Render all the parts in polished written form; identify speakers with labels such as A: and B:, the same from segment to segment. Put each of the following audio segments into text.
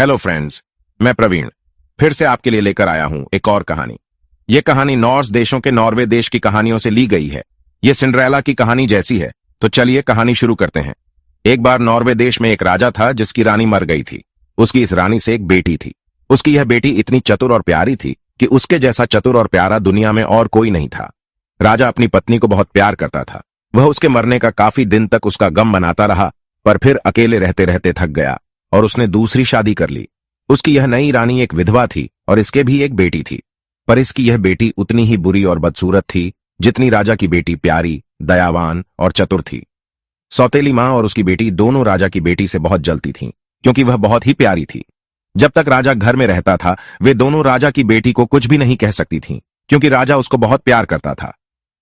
A: Hello friends, मैं प्रवीण फिर से आपके लिए लेकर आया हूं एक और कहानी। यह कहानी नॉर्स देशों के नॉर्वे देश की कहानियों से ली गई है। यह सिंड्रेला की कहानी जैसी है। तो चलिए कहानी शुरू करते हैं। एक बार नॉर्वे देश में एक राजा था जिसकी रानी मर गई थी। उसकी इस रानी से एक बेटी थी। उसकी यह बेटी इतनी चतुर और प्यारी थी कि उसके जैसा चतुर और प्यारा दुनिया में और कोई नहीं था। राजा अपनी पत्नी को बहुत प्यार करता था। वह उसके मरने का काफी दिन तक उसका गम मनाता रहा, पर फिर अकेले रहते रहते थक गया और उसने दूसरी शादी कर ली। उसकी यह नई रानी एक विधवा थी और इसके भी एक बेटी थी, पर इसकी यह बेटी उतनी ही बुरी और बदसूरत थी जितनी राजा की बेटी प्यारी, दयावान और चतुर थी। सौतेली मां और उसकी बेटी दोनों राजा की बेटी से बहुत जलती थीं, क्योंकि वह बहुत ही प्यारी थी। जब तक राजा घर में रहता था, वे दोनों राजा की बेटी को कुछ भी नहीं कह सकती थीं, क्योंकि राजा उसको बहुत प्यार करता था।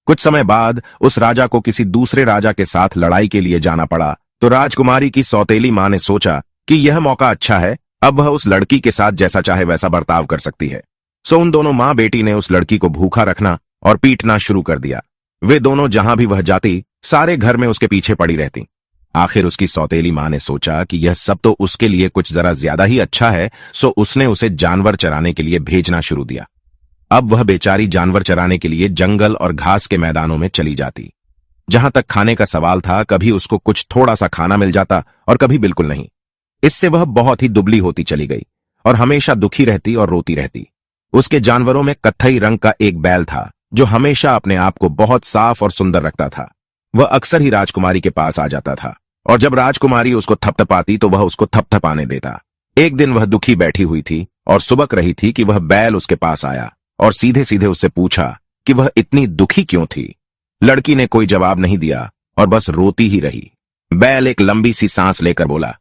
A: कुछ समय बाद उस राजा को किसी दूसरे राजा के साथ लड़ाई के लिए जाना पड़ा, तो राजकुमारी की सौतेली मां ने सोचा कि यह मौका अच्छा है, अब वह उस लड़की के साथ जैसा चाहे वैसा बर्ताव कर सकती है। सो उन दोनों मां बेटी ने उस लड़की को भूखा रखना और पीटना शुरू कर दिया। वे दोनों जहां भी वह जाती, सारे घर में उसके पीछे पड़ी रहती। आखिर उसकी सौतेली मां ने सोचा कि यह सब तो उसके लिए कुछ जरा ज्यादा ही अच्छा है, सो उसने उसे जानवर चराने के लिए भेजना शुरू दिया। अब वह बेचारी जानवर चराने के लिए जंगल और घास के मैदानों में चली जाती। जहां तक खाने का सवाल था, कभी उसको कुछ थोड़ा सा खाना मिल जाता और कभी बिल्कुल नहीं। इससे वह बहुत ही दुबली होती चली गई और हमेशा दुखी रहती और रोती रहती। उसके जानवरों में कत्थई रंग का एक बैल था जो हमेशा अपने आप को बहुत साफ और सुंदर रखता था। वह अक्सर ही राजकुमारी के पास आ जाता था और जब राजकुमारी उसको थपथपाती तो वह उसको थपथपाने देता। एक दिन वह दुखी बैठी हुई थी और सुबक रही थी कि वह बैल उसके पास आया और सीधे सीधे उससे पूछा कि वह इतनी दुखी क्यों थी। लड़की ने कोई जवाब नहीं दिया और बस रोती ही रही। बैल एक लंबी सी सांस लेकर बोला,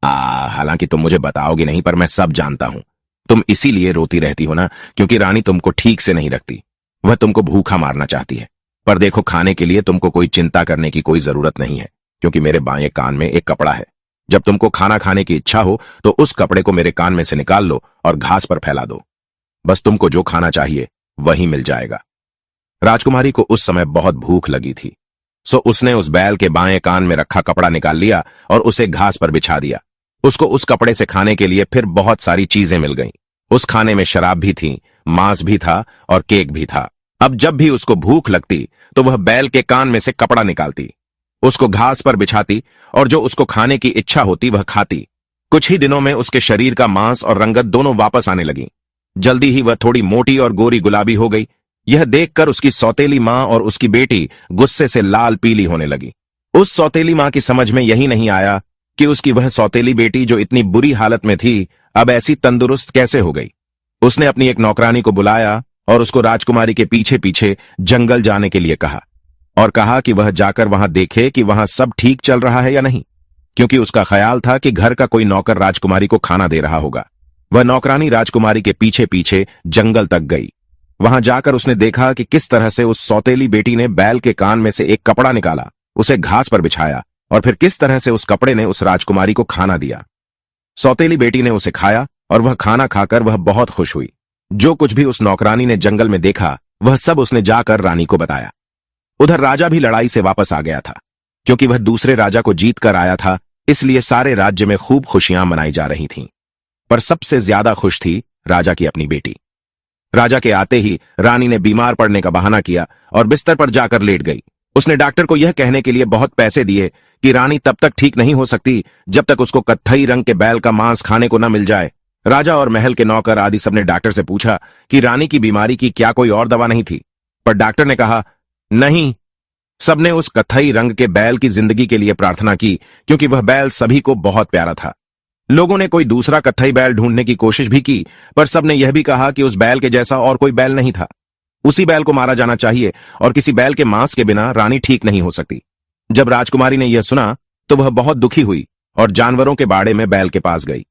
A: हालांकि तुम मुझे बताओगे नहीं, पर मैं सब जानता हूं। तुम इसीलिए रोती रहती हो ना, क्योंकि रानी तुमको ठीक से नहीं रखती। वह तुमको भूखा मारना चाहती है। पर देखो, खाने के लिए तुमको कोई चिंता करने की कोई जरूरत नहीं है, क्योंकि मेरे बाएं कान में एक कपड़ा है। जब तुमको खाना खाने की इच्छा हो तो उस कपड़े को मेरे कान में से निकाल लो और घास पर फैला दो। बस तुमको जो खाना चाहिए वही मिल जाएगा। राजकुमारी को उस समय बहुत भूख लगी थी, सो उसने उस बैल के बाएं कान में रखा कपड़ा निकाल लिया और उसे घास पर बिछा दिया। उसको उस कपड़े से खाने के लिए फिर बहुत सारी चीजें मिल गईं। उस खाने में शराब भी थी, मांस भी था और केक भी था। अब जब भी उसको भूख लगती तो वह बैल के कान में से कपड़ा निकालती, उसको घास पर बिछाती और जो उसको खाने की इच्छा होती वह खाती। कुछ ही दिनों में उसके शरीर का मांस और रंगत दोनों वापस आने लगी। जल्दी ही वह थोड़ी मोटी और गोरी गुलाबी हो गई। यह देखकर उसकी सौतेली मां और उसकी बेटी गुस्से से लाल पीली होने लगी। उस सौतेली मां की समझ में यही नहीं आया कि उसकी वह सौतेली बेटी जो इतनी बुरी हालत में थी, अब ऐसी तंदुरुस्त कैसे हो गई। उसने अपनी एक नौकरानी को बुलाया और उसको राजकुमारी के पीछे पीछे जंगल जाने के लिए कहा और कहा कि वह जाकर वहां देखे कि वहां सब ठीक चल रहा है या नहीं, क्योंकि उसका ख्याल था कि घर का कोई नौकर राजकुमारी को खाना दे रहा होगा। वह नौकरानी राजकुमारी के पीछे पीछे जंगल तक गई। वहां जाकर उसने देखा कि किस तरह से उस सौतेली बेटी ने बैल के कान में से एक कपड़ा निकाला, उसे घास पर बिछाया और फिर किस तरह से उस कपड़े ने उस राजकुमारी को खाना दिया। सौतेली बेटी ने उसे खाया और वह खाना खाकर वह बहुत खुश हुई। जो कुछ भी उस नौकरानी ने जंगल में देखा वह सब उसने जाकर रानी को बताया। उधर राजा भी लड़ाई से वापस आ गया था, क्योंकि वह दूसरे राजा को जीत कर आया था। इसलिए सारे राज्य में खूब खुशियां मनाई जा रही थीं। पर सबसे ज्यादा खुश थी राजा की अपनी बेटी। राजा के आते ही रानी ने बीमार पड़ने का बहाना किया और बिस्तर पर जाकर लेट गई। उसने डॉक्टर को यह कहने के लिए बहुत पैसे दिए कि रानी तब तक ठीक नहीं हो सकती जब तक उसको कत्थई रंग के बैल का मांस खाने को न मिल जाए। राजा और महल के नौकर आदि सबने डॉक्टर से पूछा कि रानी की बीमारी की क्या कोई और दवा नहीं थी, पर डॉक्टर ने कहा नहीं। सबने उस कत्थई रंग के बैल की जिंदगी के लिए प्रार्थना की, क्योंकि वह बैल सभी को बहुत प्यारा था। लोगों ने कोई दूसरा कत्थई बैल ढूंढने की कोशिश भी की, पर सबने यह भी कहा कि उस बैल के जैसा और कोई बैल नहीं था। उसी बैल को मारा जाना चाहिए और किसी बैल के मांस के बिना रानी ठीक नहीं हो सकती। जब राजकुमारी ने यह सुना तो वह बहुत दुखी हुई और जानवरों के बाड़े में बैल के पास गई।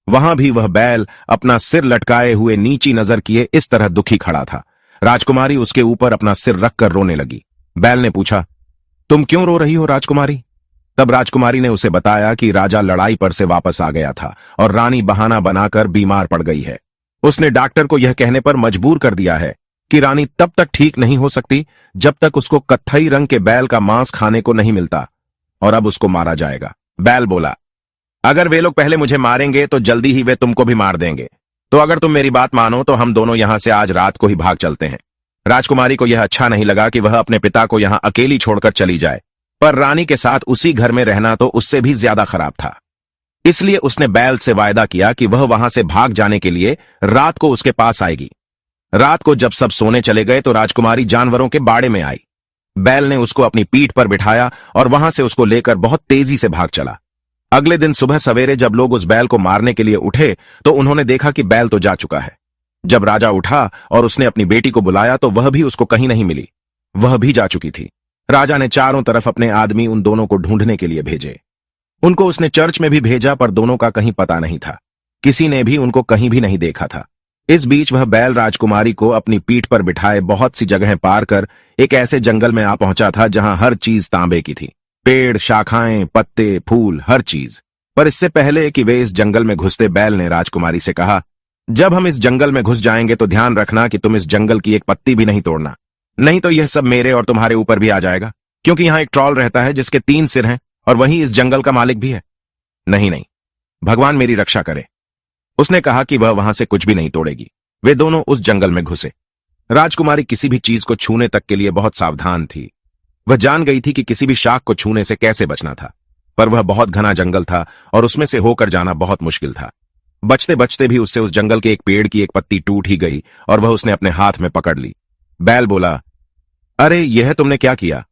A: वहां भी वह बैल अपना सिर लटकाए हुए नीची नजर किए इस तरह दुखी खड़ा था। राजकुमारी उसके ऊपर अपना सिर रखकर रोने लगी। बैल ने पूछा, तुम क्यों रो रही हो राजकुमारी? तब राजकुमारी ने उसे बताया कि राजा लड़ाई पर से वापस आ गया था और रानी बहाना बनाकर बीमार पड़ गई है। उसने डॉक्टर को यह कहने पर मजबूर कर दिया है कि रानी तब तक ठीक नहीं हो सकती जब तक उसको कत्थई रंग के बैल का मांस खाने को नहीं मिलता, और अब उसको मारा जाएगा। बैल बोला, अगर वे लोग पहले मुझे मारेंगे तो जल्दी ही वे तुमको भी मार देंगे। तो अगर तुम मेरी बात मानो तो हम दोनों यहां से आज रात को ही भाग चलते हैं। राजकुमारी को यह अच्छा नहीं लगा कि वह अपने पिता को यहां अकेली छोड़कर चली जाए, पर रानी के साथ उसी घर में रहना तो उससे भी ज्यादा खराब था। इसलिए उसने बैल से वायदा किया कि वह वहां से भाग जाने के लिए रात को उसके पास आएगी। रात को जब सब सोने चले गए तो राजकुमारी जानवरों के बाड़े में आई। बैल ने उसको अपनी पीठ पर बिठाया और वहां से उसको लेकर बहुत तेजी से भाग चला। अगले दिन सुबह सवेरे जब लोग उस बैल को मारने के लिए उठे तो उन्होंने देखा कि बैल तो जा चुका है। जब राजा उठा और उसने अपनी बेटी को बुलाया तो वह भी उसको कहीं नहीं मिली, वह भी जा चुकी थी। राजा ने चारों तरफ अपने आदमी उन दोनों को ढूंढने के लिए भेजे। उनको उसने चर्च में भी भेजा पर दोनों का कहीं पता नहीं था, किसी ने भी उनको कहीं भी नहीं देखा था। इस बीच वह बैल राजकुमारी को अपनी पीठ पर बिठाए बहुत सी जगहें पार कर एक ऐसे जंगल में आ पहुंचा था जहां हर चीज तांबे की थी, पेड़, शाखाएं, पत्ते, फूल, हर चीज। पर इससे पहले कि वे इस जंगल में घुसते बैल ने राजकुमारी से कहा, जब हम इस जंगल में घुस जाएंगे तो ध्यान रखना कि तुम इस जंगल की एक पत्ती भी नहीं तोड़ना, नहीं तो यह सब मेरे और तुम्हारे ऊपर भी आ जाएगा, क्योंकि यहां एक ट्रॉल रहता है जिसके 3 सिर हैं और वही इस जंगल का मालिक भी है। नहीं नहीं, भगवान मेरी रक्षा करे। उसने कहा कि वह वहां से कुछ भी नहीं तोड़ेगी। वे दोनों उस जंगल में घुसे। राजकुमारी किसी भी चीज को छूने तक के लिए बहुत सावधान थी। वह जान गई थी कि किसी भी शाख को छूने से कैसे बचना था, पर वह बहुत घना जंगल था और उसमें से होकर जाना बहुत मुश्किल था। बचते बचते भी उससे उस जंगल के एक पेड़ की एक पत्ती टूट ही गई और वह उसने अपने हाथ में पकड़ ली। बैल बोला, अरे यह तुमने क्या किया?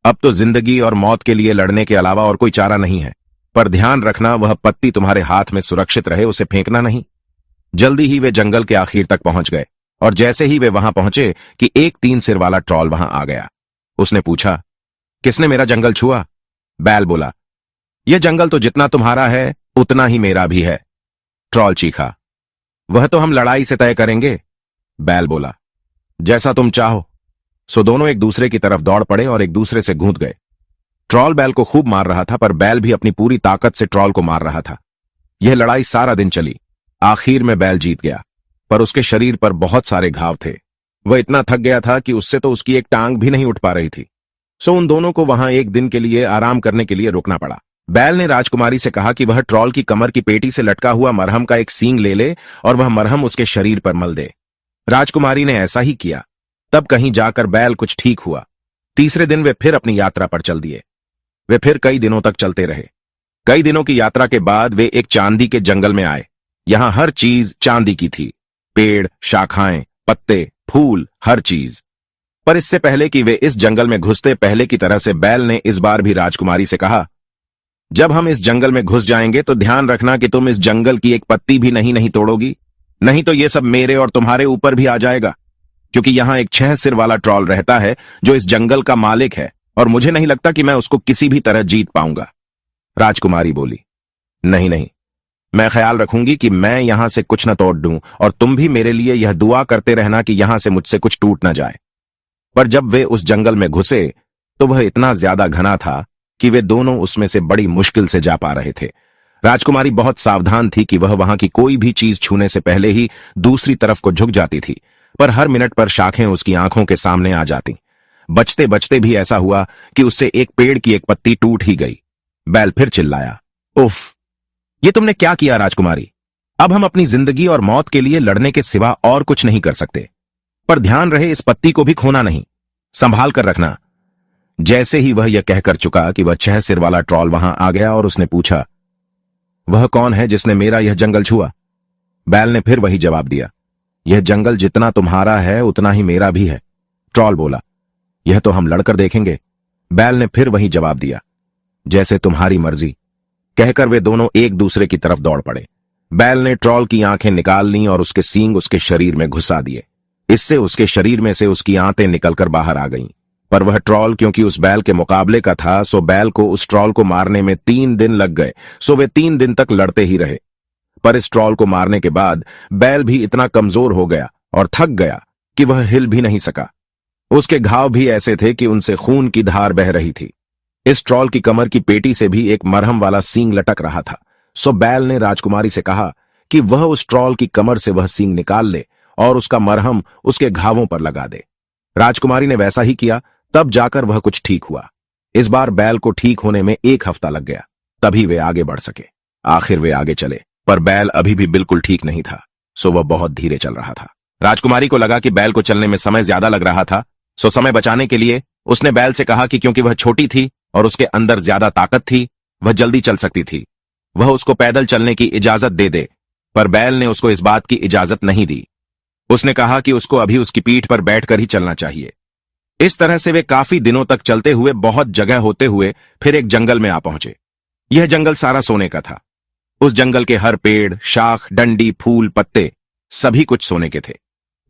A: अब तो जिंदगी और मौत के लिए लड़ने के अलावा और कोई चारा नहीं है, पर ध्यान रखना वह पत्ती तुम्हारे हाथ में सुरक्षित रहे, उसे फेंकना नहीं। जल्दी ही वे जंगल के आखिर तक पहुंच गए और जैसे ही वे वहां पहुंचे कि एक 3 सिर वाला ट्रॉल वहां आ गया। उसने पूछा, किसने मेरा जंगल छुआ? बैल बोला, यह जंगल तो जितना तुम्हारा है उतना ही मेरा भी है। ट्रॉल चीखा, वह तो हम लड़ाई से तय करेंगे। बैल बोला, जैसा तुम चाहो। सो दोनों एक दूसरे की तरफ दौड़ पड़े और एक दूसरे से गूंथ गए। ट्रॉल बैल को खूब मार रहा था पर बैल भी अपनी पूरी ताकत से ट्रॉल को मार रहा था। यह लड़ाई सारा दिन चली। आखिर में बैल जीत गया, पर उसके शरीर पर बहुत सारे घाव थे। वह इतना थक गया था कि उससे तो उसकी एक टांग भी नहीं उठ पा रही थी। सो उन दोनों को वहां एक दिन के लिए आराम करने के लिए रुकना पड़ा। बैल ने राजकुमारी से कहा कि वह ट्रॉल की कमर की पेटी से लटका हुआ मरहम का एक सींग ले ले और वह मरहम उसके शरीर पर मल दे। राजकुमारी ने ऐसा ही किया। तब कहीं जाकर बैल कुछ ठीक हुआ। तीसरे दिन वे फिर अपनी यात्रा पर चल दिए। वे फिर कई दिनों तक चलते रहे। कई दिनों की यात्रा के बाद वे एक चांदी के जंगल में आए। यहां हर चीज चांदी की थी, पेड़, शाखाएं, पत्ते, फूल, हर चीज। पर इससे पहले कि वे इस जंगल में घुसते पहले की तरह से बैल ने इस बार भी राजकुमारी से कहा, जब हम इस जंगल में घुस जाएंगे तो ध्यान रखना कि तुम इस जंगल की एक पत्ती भी नहीं तोड़ोगी, नहीं तो ये सब मेरे और तुम्हारे ऊपर भी आ जाएगा, क्योंकि यहां एक 6 सिर वाला ट्रॉल रहता है जो इस जंगल का मालिक है और मुझे नहीं लगता कि मैं उसको किसी भी तरह जीत पाऊंगा। राजकुमारी बोली, नहीं नहीं, मैं ख्याल रखूंगी कि मैं यहां से कुछ न तोड़ दूं और तुम भी मेरे लिए यह दुआ करते रहना कि यहां से मुझसे कुछ टूट न जाए। पर जब वे उस जंगल में घुसे तो वह इतना ज्यादा घना था कि वे दोनों उसमें से बड़ी मुश्किल से जा पा रहे थे। राजकुमारी बहुत सावधान थी कि वह वहां की कोई भी चीज छूने से पहले ही दूसरी तरफ को झुक जाती थी, पर हर मिनट पर शाखें उसकी आंखों के सामने आ जाती। बचते बचते भी ऐसा हुआ कि उससे एक पेड़ की एक पत्ती टूट ही गई। बैल फिर चिल्लाया, उफ, ये तुमने क्या किया राजकुमारी? अब हम अपनी जिंदगी और मौत के लिए लड़ने के सिवा और कुछ नहीं कर सकते, पर ध्यान रहे इस पत्ती को भी खोना नहीं, संभाल कर रखना। जैसे ही वह यह कहकर चुका कि वह 6 सिर वाला ट्रॉल वहां आ गया और उसने पूछा, वह कौन है जिसने मेरा यह जंगल छुआ? बैल ने फिर वही जवाब दिया, यह जंगल जितना तुम्हारा है उतना ही मेरा भी है। ट्रॉल बोला, यह तो हम लड़कर देखेंगे। बैल ने फिर वही जवाब दिया, जैसे तुम्हारी मर्जी। कहकर वे दोनों एक दूसरे की तरफ दौड़ पड़े। बैल ने ट्रॉल की आंखें निकाल लीं और उसके सींग उसके शरीर में घुसा दिए। इससे उसके शरीर में से उसकी आंतें निकलकर बाहर आ गईं। पर वह ट्रॉल क्योंकि उस बैल के मुकाबले का था, सो बैल को उस ट्रॉल को मारने में 3 दिन लग गए। सो वे 3 दिन तक लड़ते ही रहे। पर इस ट्रॉल को मारने के बाद बैल भी इतना कमजोर हो गया और थक गया कि वह हिल भी नहीं सका। उसके घाव भी ऐसे थे कि उनसे खून की धार बह रही थी। इस ट्रॉल की कमर की पेटी से भी एक मरहम वाला सींग लटक रहा था। सो बैल ने राजकुमारी से कहा कि वह उस ट्रॉल की कमर से वह सींग निकाल ले और उसका मरहम उसके घावों पर लगा दे। राजकुमारी ने वैसा ही किया, तब जाकर वह कुछ ठीक हुआ। इस बार बैल को ठीक होने में 1 हफ्ता लग गया, तभी वे आगे बढ़ सके। आखिर वे आगे चले, पर बैल अभी भी बिल्कुल ठीक नहीं था, सो वह बहुत धीरे चल रहा था। राजकुमारी को लगा कि बैल को चलने में समय ज्यादा लग रहा था, सो समय बचाने के लिए उसने बैल से कहा कि क्योंकि वह छोटी थी और उसके अंदर ज्यादा ताकत थी, वह जल्दी चल सकती थी, वह उसको पैदल चलने की इजाजत दे दे। पर बैल ने उसको इस बात की इजाजत नहीं दी। उसने कहा कि उसको अभी उसकी पीठ पर बैठकर ही चलना चाहिए। इस तरह से वे काफी दिनों तक चलते हुए बहुत जगह होते हुए फिर एक जंगल में आ पहुंचे। यह जंगल सारा सोने का था। उस जंगल के हर पेड़, शाख, डंडी, फूल, पत्ते सभी कुछ सोने के थे।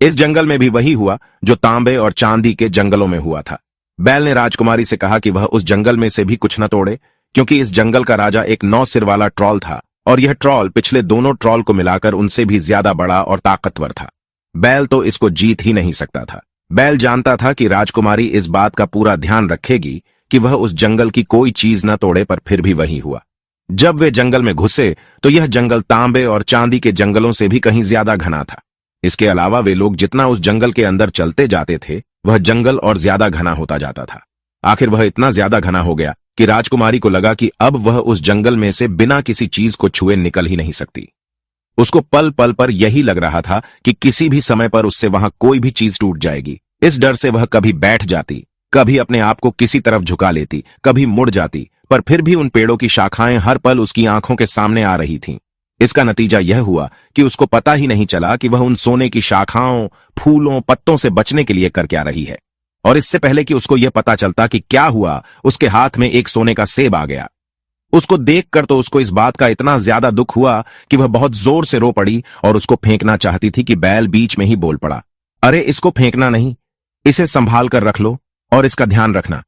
A: इस जंगल में भी वही हुआ जो तांबे और चांदी के जंगलों में हुआ था। बैल ने राजकुमारी से कहा कि वह उस जंगल में से भी कुछ न तोड़े, क्योंकि इस जंगल का राजा एक 9 सिर वाला ट्रॉल था और यह ट्रॉल पिछले दोनों ट्रॉल को मिलाकर उनसे भी ज्यादा बड़ा और ताकतवर था। बैल तो इसको जीत ही नहीं सकता था। बैल जानता था कि राजकुमारी इस बात का पूरा ध्यान रखेगी कि वह उस जंगल की कोई चीज न तोड़े, पर फिर भी वही हुआ। जब वे जंगल में घुसे तो यह जंगल तांबे और चांदी के जंगलों से भी कहीं ज्यादा घना था। इसके अलावा वे लोग जितना उस जंगल के अंदर चलते जाते थे, वह जंगल और ज्यादा घना होता जाता था। आखिर वह इतना ज्यादा घना हो गया कि राजकुमारी को लगा कि अब वह उस जंगल में से बिना किसी चीज को छुए निकल ही नहीं सकती। उसको पल पल पर यही लग रहा था कि किसी भी समय पर उससे वहां कोई भी चीज टूट जाएगी। इस डर से वह कभी बैठ जाती, कभी अपने आप को किसी तरफ झुका लेती, कभी मुड़ जाती, पर फिर भी उन पेड़ों की शाखाएं हर पल उसकी आंखों के सामने आ रही थीं। इसका नतीजा यह हुआ कि उसको पता ही नहीं चला कि वह उन सोने की शाखाओं, फूलों, पत्तों से बचने के लिए कर क्या रही है। और इससे पहले कि उसको यह पता चलता कि क्या हुआ, उसके हाथ में एक सोने का सेब आ गया। उसको देखकर तो उसको इस बात का इतना ज्यादा दुख हुआ कि वह बहुत जोर से रो पड़ी और उसको फेंकना चाहती थी कि बैल बीच में ही बोल पड़ा, अरे इसको फेंकना नहीं, इसे संभाल कर रख लो और इसका ध्यान रखना।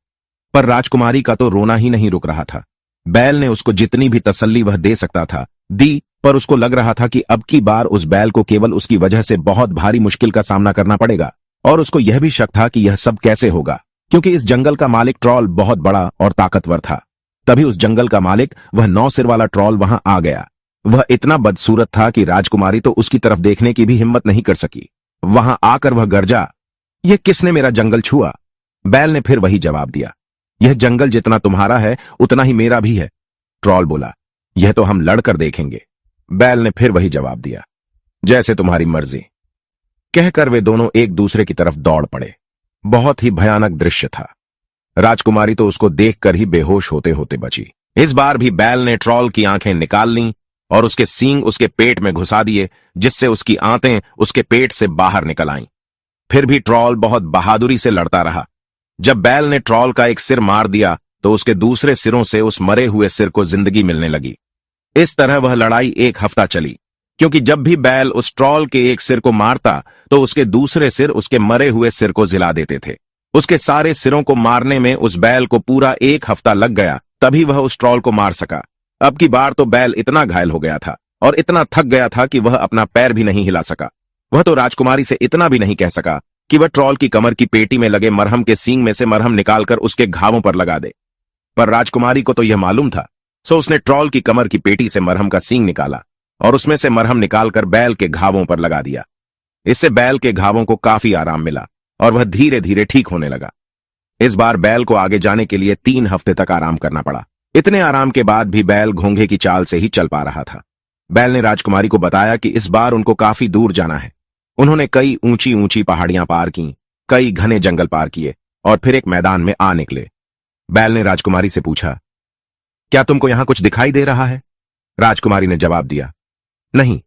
A: पर राजकुमारी का तो रोना ही नहीं रुक रहा था। बैल ने उसको जितनी भी तसल्ली वह दे सकता था दी, पर उसको लग रहा था कि अब की बार उस बैल को केवल उसकी वजह से बहुत भारी मुश्किल का सामना करना पड़ेगा। और उसको यह भी शक था कि यह सब कैसे होगा, क्योंकि इस जंगल का मालिक ट्रॉल बहुत बड़ा और ताकतवर था। तभी उस जंगल का मालिक, वह 9 सिर वाला ट्रॉल, वहां आ गया। वह इतना बदसूरत था कि राजकुमारी तो उसकी तरफ देखने की भी हिम्मत नहीं कर सकी। वहां आकर वह गरजा, यह किसने मेरा जंगल छुआ? बैल ने फिर वही जवाब दिया, यह जंगल जितना तुम्हारा है उतना ही मेरा भी है। ट्रॉल बोला, यह तो हम लड़कर देखेंगे। बैल ने फिर वही जवाब दिया, जैसे तुम्हारी मर्जी। कहकर वे दोनों एक दूसरे की तरफ दौड़ पड़े। बहुत ही भयानक दृश्य था। राजकुमारी तो उसको देखकर ही बेहोश होते होते बची। इस बार भी बैल ने ट्रॉल की आंखें निकाल लीं और उसके सींग उसके पेट में घुसा दिए, जिससे उसकी आंतें उसके पेट से बाहर निकल आईं। फिर भी ट्रॉल बहुत बहादुरी से लड़ता रहा। जब बैल ने ट्रॉल का एक सिर मार दिया तो उसके दूसरे सिरों से उस मरे हुए सिर को जिंदगी मिलने लगी। इस तरह वह लड़ाई 1 हफ्ता चली, क्योंकि जब भी बैल उस ट्रॉल के एक सिर को मारता तो उसके दूसरे सिर उसके मरे हुए सिर को जिला देते थे। उसके सारे सिरों को मारने में उस बैल को पूरा 1 हफ्ता लग गया, तभी वह उस ट्रॉल को मार सका। अब की बार तो बैल इतना घायल हो गया था और इतना थक गया था कि वह अपना पैर भी नहीं हिला सका। वह तो राजकुमारी से इतना भी नहीं कह सका कि वह ट्रॉल की कमर की पेटी में लगे मरहम के सींग में से मरहम निकालकर उसके घावों पर लगा दे। पर राजकुमारी को तो यह मालूम था, सो उसने ट्रॉल की कमर की पेटी से मरहम का सींग निकाला और उसमें से मरहम निकालकर बैल के घावों पर लगा दिया। इससे बैल के घावों को काफी आराम मिला और वह धीरे धीरे ठीक होने लगा। इस बार बैल को आगे जाने के लिए 3 हफ्ते तक आराम करना पड़ा। इतने आराम के बाद भी बैल घोंघे की चाल से ही चल पा रहा था। बैल ने राजकुमारी को बताया कि इस बार उनको काफी दूर जाना है। उन्होंने कई ऊंची ऊंची पहाड़ियां पार की, कई घने जंगल पार किए और फिर एक मैदान में आ निकले। बैल ने राजकुमारी से पूछा, क्या तुमको यहां कुछ दिखाई दे रहा है? राजकुमारी ने जवाब दिया, नहीं,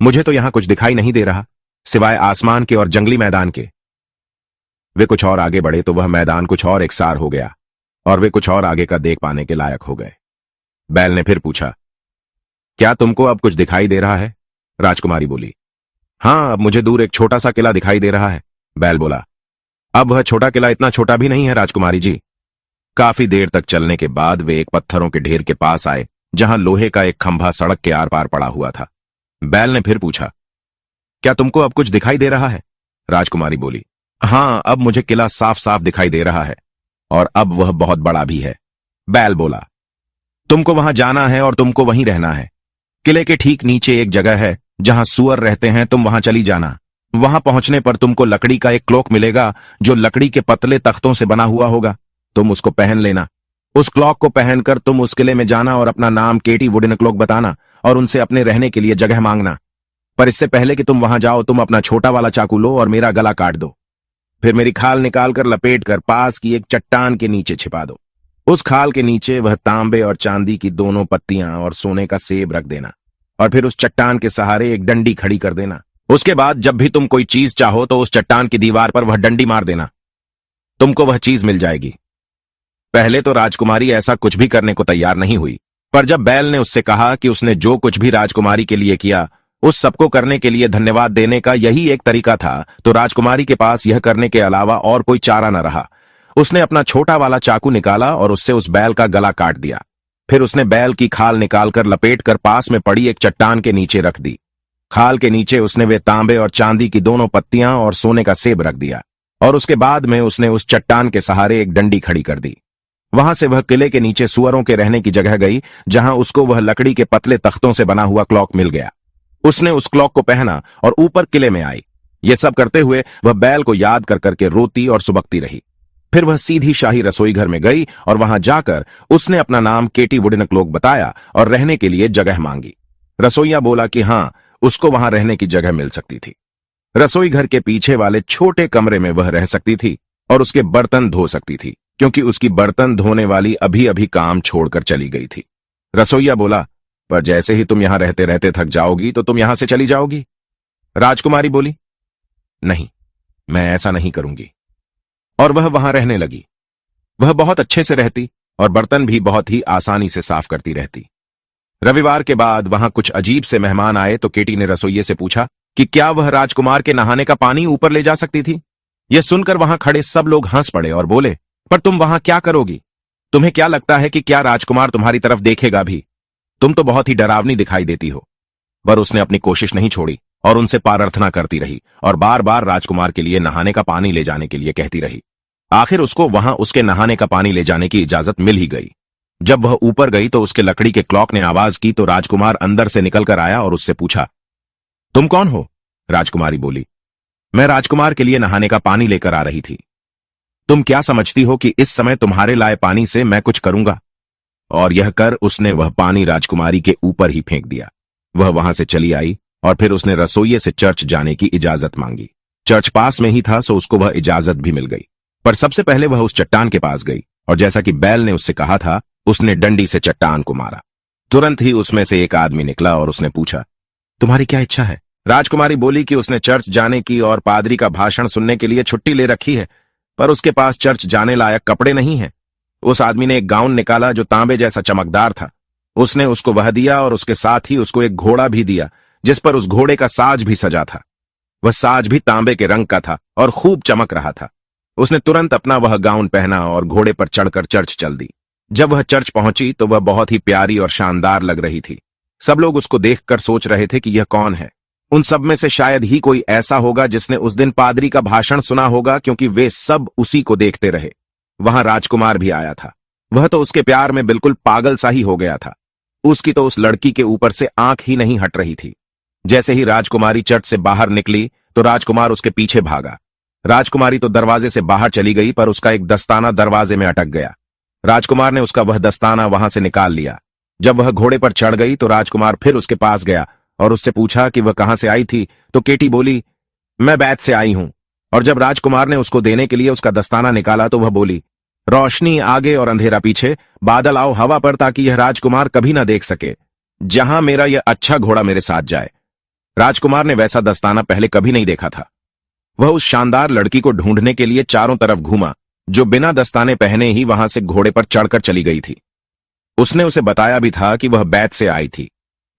A: मुझे तो यहां कुछ दिखाई नहीं दे रहा, सिवाय आसमान के और जंगली मैदान के। वे कुछ और आगे बढ़े तो वह मैदान कुछ और एकसार हो गया और वे कुछ और आगे का देख पाने के लायक हो गए। बैल ने फिर पूछा, क्या तुमको अब कुछ दिखाई दे रहा है? राजकुमारी बोली, हां, अब मुझे दूर एक छोटा सा किला दिखाई दे रहा है। बैल बोला, अब वह छोटा किला इतना छोटा भी नहीं है राजकुमारी जी। काफी देर तक चलने के बाद वे एक पत्थरों के ढेर के पास आए, जहां लोहे का एक खंभा सड़क के आर पार पड़ा हुआ था। बैल ने फिर पूछा, क्या तुमको अब कुछ दिखाई दे रहा है? राजकुमारी बोली, हां, अब मुझे किला साफ साफ दिखाई दे रहा है और अब वह बहुत बड़ा भी है। बैल बोला, तुमको वहां जाना है और तुमको वहीं रहना है। किले के ठीक नीचे एक जगह है जहां सुअर रहते हैं, तुम वहां चली जाना। वहां पहुंचने पर तुमको लकड़ी का एक क्लोक मिलेगा जो लकड़ी के पतले तख्तों से बना हुआ होगा। तुम उसको पहन लेना। उस क्लॉक को पहनकर तुम उस किले में जाना और अपना नाम केटी वुडन क्लॉक बताना और उनसे अपने रहने के लिए जगह मांगना। पर इससे पहले कि तुम वहां जाओ, तुम अपना छोटा वाला चाकू लो और मेरा गला काट दो। फिर मेरी खाल निकालकर लपेट कर पास की एक चट्टान के नीचे छिपा दो। उस खाल के नीचे वह तांबे और चांदी की दोनों पत्तियां और सोने का सेब रख देना और फिर उस चट्टान के सहारे एक डंडी खड़ी कर देना। उसके बाद जब भी तुम कोई चीज चाहो तो उस चट्टान की दीवार पर वह डंडी मार देना, तुमको वह चीज मिल जाएगी। पहले तो राजकुमारी ऐसा कुछ भी करने को तैयार नहीं हुई, पर जब बैल ने उससे कहा कि उसने जो कुछ भी राजकुमारी के लिए किया उस सबको करने के लिए धन्यवाद देने का यही एक तरीका था, तो राजकुमारी के पास यह करने के अलावा और कोई चारा न रहा। उसने अपना छोटा वाला चाकू निकाला और उससे उस बैल का गला काट दिया। फिर उसने बैल की खाल निकालकर लपेटकर पास में पड़ी एक चट्टान के नीचे रख दी। खाल के नीचे उसने वे तांबे और चांदी की दोनों पत्तियां और सोने का सेब रख दिया और उसके बाद में उसने उस चट्टान के सहारे एक डंडी खड़ी कर दी। वहां से वह किले के नीचे सुअरों के रहने की जगह गई, जहां उसको वह लकड़ी के पतले तख्तों से बना हुआ क्लॉक मिल गया। उसने उस क्लॉक को पहना और ऊपर किले में आई। ये सब करते हुए वह बैल को याद कर करके रोती और सुबकती रही। फिर वह सीधी शाही रसोई घर में गई और वहां जाकर उसने अपना नाम केटी वुडन क्लॉक बताया और रहने के लिए जगह मांगी। रसोईया बोला कि हां, उसको वहां रहने की जगह मिल सकती थी। रसोई घर के पीछे वाले छोटे कमरे में वह रह सकती थी और उसके बर्तन धो सकती थी, क्योंकि उसकी बर्तन धोने वाली अभी अभी काम छोड़कर चली गई थी। रसोईया बोला, पर जैसे ही तुम यहां रहते रहते थक जाओगी तो तुम यहां से चली जाओगी। राजकुमारी बोली, नहीं, मैं ऐसा नहीं करूंगी। और वह वहां रहने लगी। वह बहुत अच्छे से रहती और बर्तन भी बहुत ही आसानी से साफ करती रहती। रविवार के बाद वहां कुछ अजीब से मेहमान आए तो केटी ने रसोइये से पूछा कि क्या वह राजकुमार के नहाने का पानी ऊपर ले जा सकती थी। यह सुनकर वहां खड़े सब लोग हंस पड़े और बोले, पर तुम वहां क्या करोगी? तुम्हें क्या लगता है कि क्या राजकुमार तुम्हारी तरफ देखेगा भी? तुम तो बहुत ही डरावनी दिखाई देती हो। पर उसने अपनी कोशिश नहीं छोड़ी और उनसे प्रार्थना करती रही और बार बार राजकुमार के लिए नहाने का पानी ले जाने के लिए कहती रही। आखिर उसको वहां उसके नहाने का पानी ले जाने की इजाजत मिल ही गई। जब वह ऊपर गई तो उसके लकड़ी के क्लॉक ने आवाज की तो राजकुमार अंदर से निकलकर आया और उससे पूछा, तुम कौन हो? राजकुमारी बोली, मैं राजकुमार के लिए नहाने का पानी लेकर आ रही थी। तुम क्या समझती हो कि इस समय तुम्हारे लाए पानी से मैं कुछ करूंगा? और यह कर उसने वह पानी राजकुमारी के ऊपर ही फेंक दिया। वह वहां से चली आई और फिर उसने रसोइये से चर्च जाने की इजाजत मांगी। चर्च पास में ही था, सो उसको वह इजाजत भी मिल गई। पर सबसे पहले वह उस चट्टान के पास गई और जैसा कि बैल ने उससे कहा था, उसने डंडी से चट्टान को मारा। तुरंत ही उसमें से एक आदमी निकला और उसने पूछा, तुम्हारी क्या इच्छा है? राजकुमारी बोली कि उसने चर्च जाने की और पादरी का भाषण सुनने के लिए छुट्टी ले रखी है, पर उसके पास चर्च जाने लायक कपड़े नहीं हैं। उस आदमी ने एक गाउन निकाला जो तांबे जैसा चमकदार था। उसने उसको वह दिया और उसके साथ ही उसको एक घोड़ा भी दिया, जिस पर उस घोड़े का साज भी सजा था। वह साज भी तांबे के रंग का था और खूब चमक रहा था। उसने तुरंत अपना वह गाउन पहना और घोड़े पर चढ़कर चर्च चल दी। जब वह चर्च पहुंची तो वह बहुत ही प्यारी और शानदार लग रही थी। सब लोग उसको देखकर सोच रहे थे कि यह कौन है। उन सब में से शायद ही कोई ऐसा होगा जिसने उस दिन पादरी का भाषण सुना होगा, क्योंकि वे सब उसी को देखते रहे। वहां राजकुमार भी आया था। वह तो उसके प्यार में बिल्कुल पागल सा ही हो गया था। उसकी तो उस लड़की के ऊपर से आंख ही नहीं हट रही थी। जैसे ही राजकुमारी चर्च से बाहर निकली तो राजकुमार उसके पीछे भागा। राजकुमारी तो दरवाजे से बाहर चली गई, पर उसका एक दस्ताना दरवाजे में अटक गया। राजकुमार ने उसका वह दस्ताना वहां से निकाल लिया। जब वह घोड़े पर चढ़ गई तो राजकुमार फिर उसके पास गया और उससे पूछा कि वह कहां से आई थी। तो केटी बोली, मैं बैत से आई हूं। और जब राजकुमार ने उसको देने के लिए उसका दस्ताना निकाला तो वह बोली, रोशनी आगे और अंधेरा पीछे, बादल आओ हवा पर, ताकि यह राजकुमार कभी ना देख सके जहां मेरा यह अच्छा घोड़ा मेरे साथ जाए। राजकुमार ने वैसा दस्ताना पहले कभी नहीं देखा था। वह उस शानदार लड़की को ढूंढने के लिए चारों तरफ घूमा, जो बिना दस्ताने पहने ही वहां से घोड़े पर चढ़कर चली गई थी। उसने उसे बताया भी था कि वह बैत से आई थी,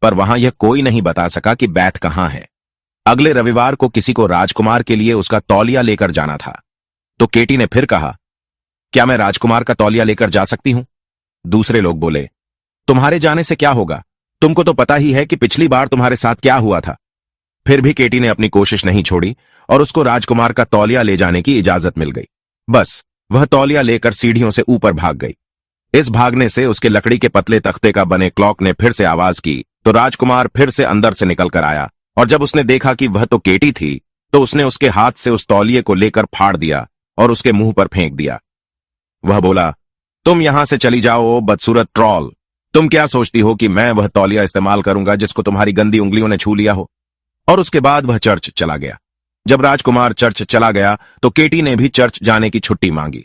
A: पर वहां यह कोई नहीं बता सका कि बैत कहां है। अगले रविवार को किसी को राजकुमार के लिए उसका तौलिया लेकर जाना था। तो केटी ने फिर कहा, क्या मैं राजकुमार का तौलिया लेकर जा सकती हूं? दूसरे लोग बोले, तुम्हारे जाने से क्या होगा? तुमको तो पता ही है कि पिछली बार तुम्हारे साथ क्या हुआ था। फिर भी केटी ने अपनी कोशिश नहीं छोड़ी और उसको राजकुमार का तौलिया ले जाने की इजाजत मिल गई। बस वह तौलिया लेकर सीढ़ियों से ऊपर भाग गई। इस भागने से उसके लकड़ी के पतले तख्ते का बने क्लॉक ने फिर से आवाज की तो राजकुमार फिर से अंदर से निकलकर आया और जब उसने देखा कि वह तो केटी थी तो उसने उसके हाथ से उस तौलिए को लेकर फाड़ दिया और उसके मुंह पर फेंक दिया। वह बोला, तुम यहां से चली जाओ ओ बदसूरत ट्रॉल। तुम क्या सोचती हो कि मैं वह तौलिया इस्तेमाल करूंगा जिसको तुम्हारी गंदी उंगलियों ने छू लिया हो? और उसके बाद वह चर्च चला गया। जब राजकुमार चर्च चला गया तो केटी ने भी चर्च जाने की छुट्टी मांगी,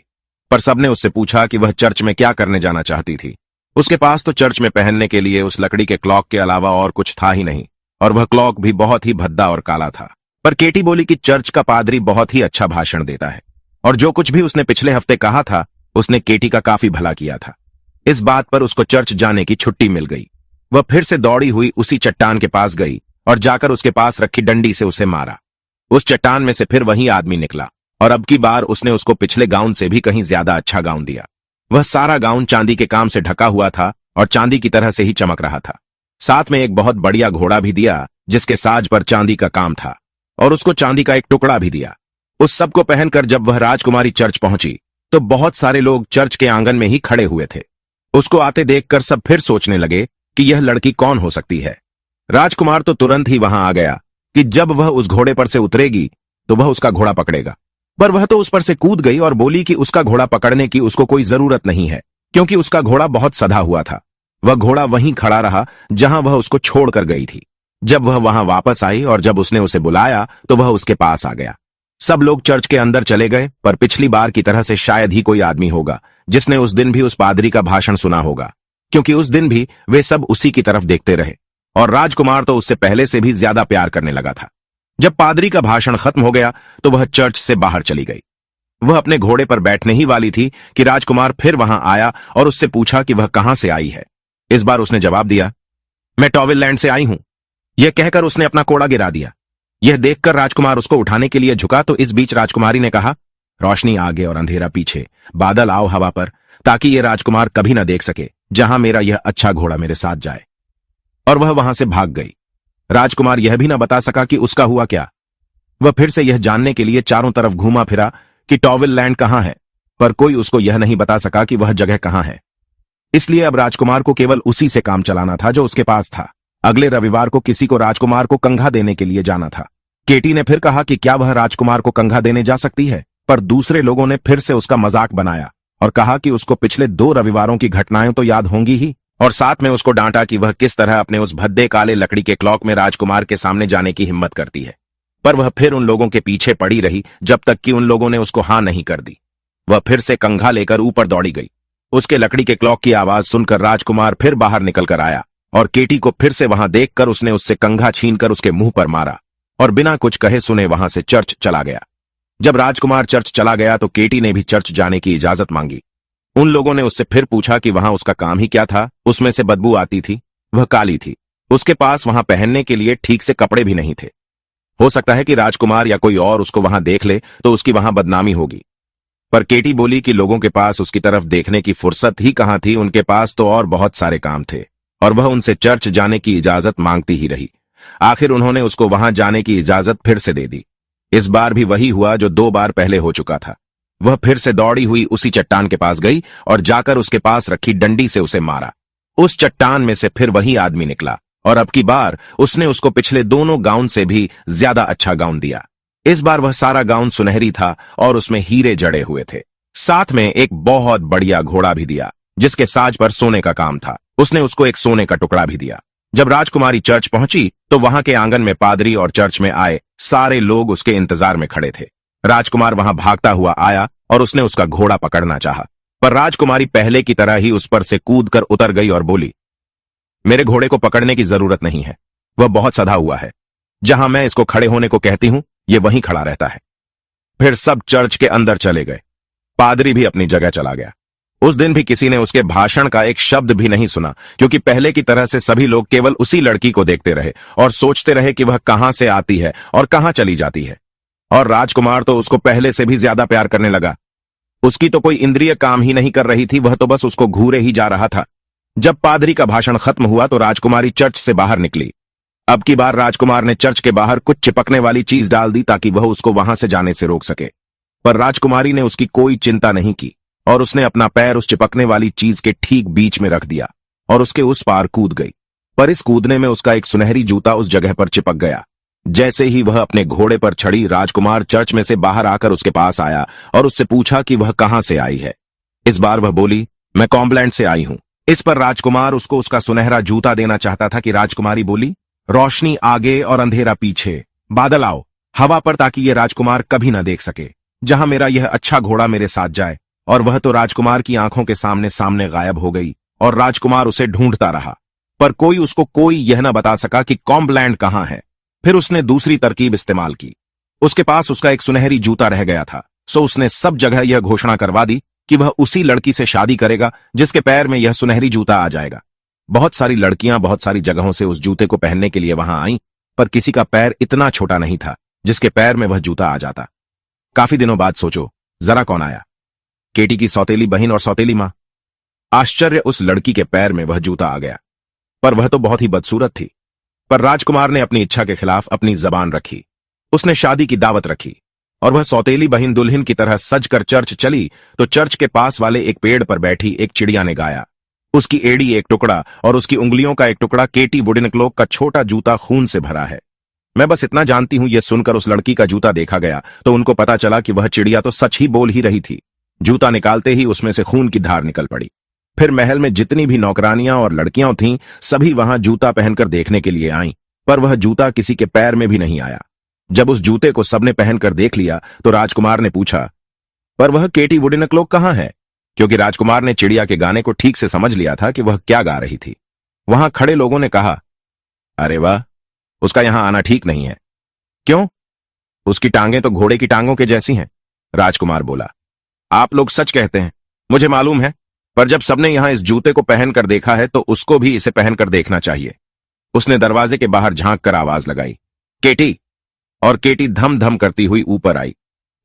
A: पर सबने उससे पूछा कि वह चर्च में क्या करने जाना चाहती थी। उसके पास तो चर्च में पहनने के लिए उस लकड़ी के क्लॉक के अलावा और कुछ था ही नहीं, और वह क्लॉक भी बहुत ही भद्दा और काला था। पर केटी बोली कि चर्च का पादरी बहुत ही अच्छा भाषण देता है, और जो कुछ भी उसने पिछले हफ्ते कहा था उसने केटी का काफी भला किया था। इस बात पर उसको चर्च जाने की छुट्टी मिल गई। वह फिर से दौड़ी हुई उसी चट्टान के पास गई और जाकर उसके पास रखी डंडी से उसे मारा। उस चट्टान में से फिर वही आदमी निकला, और अब की बार उसने उसको पिछले गाउन से भी कहीं ज्यादा अच्छा गाउन दिया। वह सारा गाउन चांदी के काम से ढका हुआ था और चांदी की तरह से ही चमक रहा था। साथ में एक बहुत बढ़िया घोड़ा भी दिया जिसके साज पर चांदी का काम था, और उसको चांदी का एक टुकड़ा भी दिया। उस सब को पहनकर जब वह राजकुमारी चर्च पहुंची तो बहुत सारे लोग चर्च के आंगन में ही खड़े हुए थे। उसको आते देखकर सब फिर सोचने लगे कि यह लड़की कौन हो सकती है। राजकुमार तो तुरंत ही वहां आ गया कि जब वह उस घोड़े पर से उतरेगी तो वह उसका घोड़ा पकड़ेगा, पर वह तो उस पर से कूद गई और बोली कि उसका घोड़ा पकड़ने की उसको कोई जरूरत नहीं है, क्योंकि उसका घोड़ा बहुत सधा हुआ था। वह घोड़ा वहीं खड़ा रहा जहां वह उसको छोड़कर गई थी। जब वह वहां वापस आई और जब उसने उसे बुलाया तो वह उसके पास आ गया। सब लोग चर्च के अंदर चले गए, पर पिछली बार की तरह से शायद ही कोई आदमी होगा जिसने उस दिन भी उस पादरी का भाषण सुना होगा, क्योंकि उस दिन भी वे सब उसी की तरफ देखते रहे, और राजकुमार तो उससे पहले से भी ज्यादा प्यार करने लगा था। जब पादरी का भाषण खत्म हो गया तो वह चर्च से बाहर चली गई। वह अपने घोड़े पर बैठने ही वाली थी कि राजकुमार फिर वहां आया और उससे पूछा कि वह कहां से आई है। इस बार उसने जवाब दिया, मैं टॉविललैंड से आई हूं। यह कहकर उसने अपना कोड़ा गिरा दिया। यह देखकर राजकुमार उसको उठाने के लिए झुका तो इस बीच राजकुमारी ने कहा, रोशनी आगे और अंधेरा पीछे, बादल आओ हवा पर, ताकि यह राजकुमार कभी न देख सके जहां मेरा यह अच्छा घोड़ा मेरे साथ जाए। और वह वहां से भाग गई। राजकुमार यह भी न बता सका कि उसका हुआ क्या। वह फिर से यह जानने के लिए चारों तरफ घूमा फिरा कि टॉविललैंड कहां है, पर कोई उसको यह नहीं बता सका कि वह जगह कहां है। इसलिए अब राजकुमार को केवल उसी से काम चलाना था जो उसके पास था। अगले रविवार को किसी को राजकुमार को कंघा देने के लिए जाना था। केटी ने फिर कहा कि क्या वह राजकुमार को कंघा देने जा सकती है, पर दूसरे लोगों ने फिर से उसका मजाक बनाया और कहा कि उसको पिछले 2 रविवारों की घटनाएं तो याद होंगी ही, और साथ में उसको डांटा कि वह किस तरह अपने उस भद्दे काले लकड़ी के क्लॉक में राजकुमार के सामने जाने की हिम्मत करती है। पर वह फिर उन लोगों के पीछे पड़ी रही जब तक कि उन लोगों ने उसको हां नहीं कर दी। वह फिर से कंघा लेकर ऊपर दौड़ी गई। उसके लकड़ी के क्लॉक की आवाज सुनकर राजकुमार फिर बाहर निकल कर आया, और केटी को फिर से वहां देखकर उसने उससे कंघा छीनकर उसके मुंह पर मारा और बिना कुछ कहे सुने वहां से चर्च चला गया। जब राजकुमार चर्च चला गया तो केटी ने भी चर्च जाने की इजाजत मांगी। उन लोगों ने उससे फिर पूछा कि वहां उसका काम ही क्या था। उसमें से बदबू आती थी, वह काली थी, उसके पास वहां पहनने के लिए ठीक से कपड़े भी नहीं थे। हो सकता है कि राजकुमार या कोई और उसको वहां देख ले तो उसकी वहां बदनामी होगी। पर केटी बोली कि लोगों के पास उसकी तरफ देखने की फुर्सत ही कहां थी, उनके पास तो और बहुत सारे काम थे, और वह उनसे चर्च जाने की इजाजत मांगती ही रही। आखिर उन्होंने उसको वहां जाने की इजाजत फिर से दे दी। इस बार भी वही हुआ जो 2 बार पहले हो चुका था। वह फिर से दौड़ी हुई उसी चट्टान के पास गई और जाकर उसके पास रखी डंडी से उसे मारा। उस चट्टान में से फिर वही आदमी निकला, और अब की बार उसने उसको पिछले दोनों गाउन से भी ज्यादा अच्छा गाउन दिया। इस बार वह सारा गाउन सुनहरी था और उसमें हीरे जड़े हुए थे। साथ में एक बहुत बढ़िया घोड़ा भी दिया जिसके साज पर सोने का काम था। उसने उसको एक सोने का टुकड़ा भी दिया। जब राजकुमारी चर्च पहुंची तो वहां के आंगन में पादरी और चर्च में आए सारे लोग उसके इंतजार में खड़े थे। राजकुमार वहां भागता हुआ आया और उसने उसका घोड़ा पकड़ना चाहा, पर राजकुमारी पहले की तरह ही उस पर से कूदकर उतर गई और बोली, मेरे घोड़े को पकड़ने की जरूरत नहीं है, वह बहुत सधा हुआ है। जहां मैं इसको खड़े होने को कहती हूं ये वहीं खड़ा रहता है। फिर सब चर्च के अंदर चले गए। पादरी भी अपनी जगह चला गया। उस दिन भी किसी ने उसके भाषण का एक शब्द भी नहीं सुना, क्योंकि पहले की तरह से सभी लोग केवल उसी लड़की को देखते रहे और सोचते रहे कि वह कहां से आती है और कहां चली जाती है। और राजकुमार तो उसको पहले से भी ज्यादा प्यार करने लगा। उसकी तो कोई इंद्रिय काम ही नहीं कर रही थी, वह तो बस उसको घूरे ही जा रहा था। जब पादरी का भाषण खत्म हुआ तो राजकुमारी चर्च से बाहर निकली। अब की बार राजकुमार ने चर्च के बाहर कुछ चिपकने वाली चीज डाल दी ताकि वह उसको वहां से जाने से रोक सके, पर राजकुमारी ने उसकी कोई चिंता नहीं की और उसने अपना पैर उस चिपकने वाली चीज के ठीक बीच में रख दिया और उसके उस पार कूद गई। पर इस कूदने में उसका एक सुनहरी जूता उस जगह पर चिपक गया। जैसे ही वह अपने घोड़े पर चढ़ी, राजकुमार चर्च में से बाहर आकर उसके पास आया और उससे पूछा कि वह कहां से आई है। इस बार वह बोली, मैं कॉम्बलैंड से आई हूं। इस पर राजकुमार उसको उसका सुनहरा जूता देना चाहता था कि राजकुमारी बोली, रोशनी आगे और अंधेरा पीछे, बादल आओ हवा पर ताकि ये राजकुमार कभी न देख सके जहां मेरा यह अच्छा घोड़ा मेरे साथ जाए। और वह तो राजकुमार की आंखों के सामने सामने गायब हो गई और राजकुमार उसे ढूंढता रहा, पर कोई यह न बता सका कि कॉम्बलैंड कहां है। फिर उसने दूसरी तरकीब इस्तेमाल की। उसके पास उसका एक सुनहरी जूता रह गया था, सो उसने सब जगह यह घोषणा करवा दी कि वह उसी लड़की से शादी करेगा जिसके पैर में यह सुनहरी जूता आ जाएगा। बहुत सारी लड़कियां बहुत सारी जगहों से उस जूते को पहनने के लिए वहां आईं, पर किसी का पैर इतना छोटा नहीं था जिसके पैर में वह जूता आ जाता। काफी दिनों बाद सोचो जरा कौन आया? केटी की सौतेली बहन और सौतेली मां। आश्चर्य, उस लड़की के पैर में वह जूता आ गया, पर वह तो बहुत ही बदसूरत थी। पर राजकुमार ने अपनी इच्छा के खिलाफ अपनी जबान रखी। उसने शादी की दावत रखी और वह सौतेली बहन दुल्हन की तरह सजकर चर्च चली तो चर्च के पास वाले एक पेड़ पर बैठी एक चिड़िया ने गाया। उसकी एड़ी एक टुकड़ा और उसकी उंगलियों का एक टुकड़ा केटी वुडेनक्लोक का छोटा जूता खून से भरा है। मैं बस इतना जानती हूं, यह सुनकर उस लड़की का जूता देखा गया तो उनको पता चला कि वह चिड़िया तो सच ही बोल ही रही थी। जूता निकालते ही उसमें से खून की धार निकल पड़ी। फिर महल में जितनी भी नौकरानियां और लड़कियां थीं सभी वहां जूता पहनकर देखने के लिए आईं, पर वह जूता किसी के पैर में भी नहीं आया। जब उस जूते को सबने पहनकर देख लिया तो राजकुमार ने पूछा, पर वह केटी वुडेनक्लोक कहां है? क्योंकि राजकुमार ने चिड़िया के गाने को ठीक से समझ लिया था कि वह क्या गा रही थी। वहां खड़े लोगों ने कहा, अरे वाह, उसका यहां आना ठीक नहीं है। क्यों? उसकी टांगें तो घोड़े की टांगों के जैसी हैं। राजकुमार बोला, आप लोग सच कहते हैं, मुझे मालूम है, पर जब सबने यहां इस जूते को पहनकर देखा है तो उसको भी इसे पहनकर देखना चाहिए। उसने दरवाजे के बाहर झांक कर आवाज लगाई, केटी। और केटी धम धम करती हुई ऊपर आई।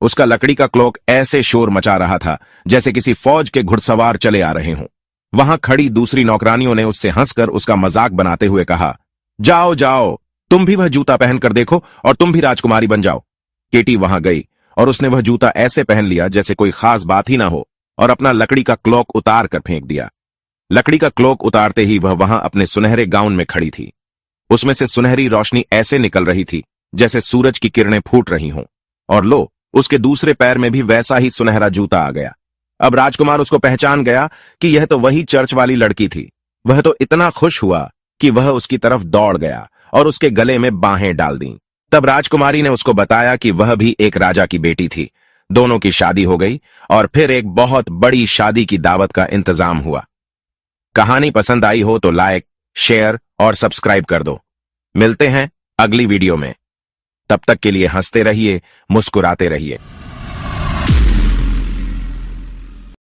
A: उसका लकड़ी का क्लोक ऐसे शोर मचा रहा था जैसे किसी फौज के घुड़सवार चले आ रहे हों। वहां खड़ी दूसरी नौकरानियों ने उससे हंसकर उसका मजाक बनाते हुए कहा, जाओ जाओ, तुम भी वह जूता पहनकर देखो और तुम भी राजकुमारी बन जाओ। केटी वहां गई और उसने वह जूता ऐसे पहन लिया जैसे कोई खास बात ही ना हो और अपना लकड़ी का क्लोक उतार कर फेंक दिया। लकड़ी का क्लोक उतारते ही वह वहां अपने सुनहरे गाउन में खड़ी थी। उसमें से सुनहरी रोशनी ऐसे निकल रही थी जैसे सूरज की किरणें फूट रही हों, और लो, उसके दूसरे पैर में भी वैसा ही सुनहरा जूता आ गया। अब राजकुमार उसको पहचान गया कि यह तो वही चर्च वाली लड़की थी। वह तो इतना खुश हुआ कि वह उसकी तरफ दौड़ गया और उसके गले में बाहें डाल दी। तब राजकुमारी ने उसको बताया कि वह भी एक राजा की बेटी थी। दोनों की शादी हो गई और फिर एक बहुत बड़ी शादी की दावत का इंतजाम हुआ। कहानी पसंद आई हो तो लाइक, शेयर और सब्सक्राइब कर दो। मिलते हैं अगली वीडियो में। तब तक के लिए हंसते रहिए, मुस्कुराते रहिए।